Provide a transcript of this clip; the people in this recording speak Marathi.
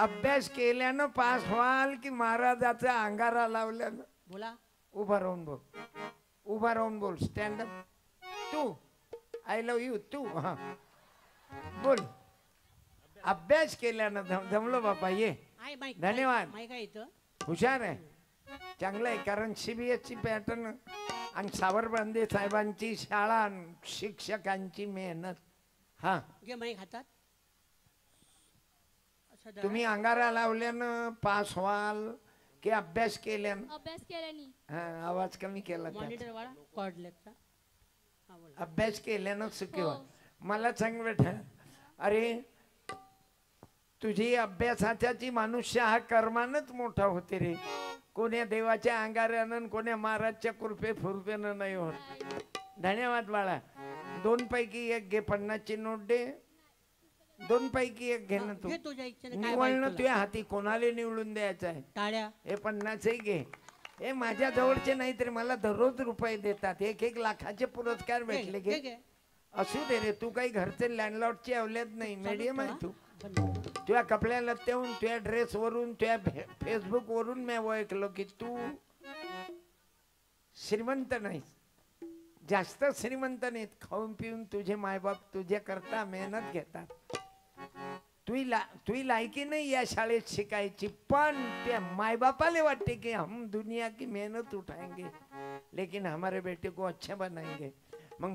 अभ्यास केल्यानं पास व्हाल की महाराजाचा अंगारा लावल्यानं? बोला. उभा राहून बोल, उभा राहून बोल. Stand up. तू आय लव्ह यू. तू हा बोल. अभ्यास केल्यानं जमलो बापा. ये आहे माईक. धन्यवाद. माईक आहे इथं. हुशार आहे, चांगलं आहे. कारण सीबीएसई पॅटर्न आणि सावरबांदे साहेबांची शाळा, शिक्षकांची मेहनत. हा घे माईक हातात. असं धरा. तुम्ही अंगारा लावल्यानं पास व्हाल की अभ्यास केल्यानं? अभ्यास केल्याने. हा आवाज कमी केला त्याचा. मॉनिटर वाला कॉर्डलेटचा. हा बोला. अभ्यास केल्यानं सुखी हो. व्हा. मला सांग बेटा, अरे तुझी अभ्यासाची मनुष्य हा कर्मानच मोठा होते रे. कोण्या देवाच्या अंगाऱ्यानं कोण्या महाराजच्या कृपे फुरपेनं नाही होत. धन्यवाद बाळा. 2 पैकी 1 घे. 50ची नोट दे. 2 पैकी 1 घे ना तू. घे तुझ्या इच्छेने काय निवडणं पाहिजे तुझ्या हाती, कोणाला निवडून द्यायचं आहे. टाळ्या. हे 50ही घे. हे माझ्या जवळचे नाही तरी मला दररोज रुपये देतात. 1-1 लाखाचे पुरस्कार भेटले. घे, घे घे. असू दे रे. तू काही घरचे लँडलॉर्डची अवल्यात नाही, मीडियम आहे तू. बंद. तुझ्या कपड्या लत्त्याहून, तुझ्या ड्रेसवरून, तुझ्या फेसबुकवरून मी ओळखलो की तू श्रीमंत नाहीस. जास्त श्रीमंत नाहीत. खाऊन पिऊन तुझे मायबाप तुझे करता मेहनत घेतात. तुही लायकी नाही या शाळेत शिकायची, पण त्या मायबापाले वाटते की हम दुनिया की मेहनत उठाएंगे लेकिन हमारे बेटे को अच्छा बनाएंगे. मग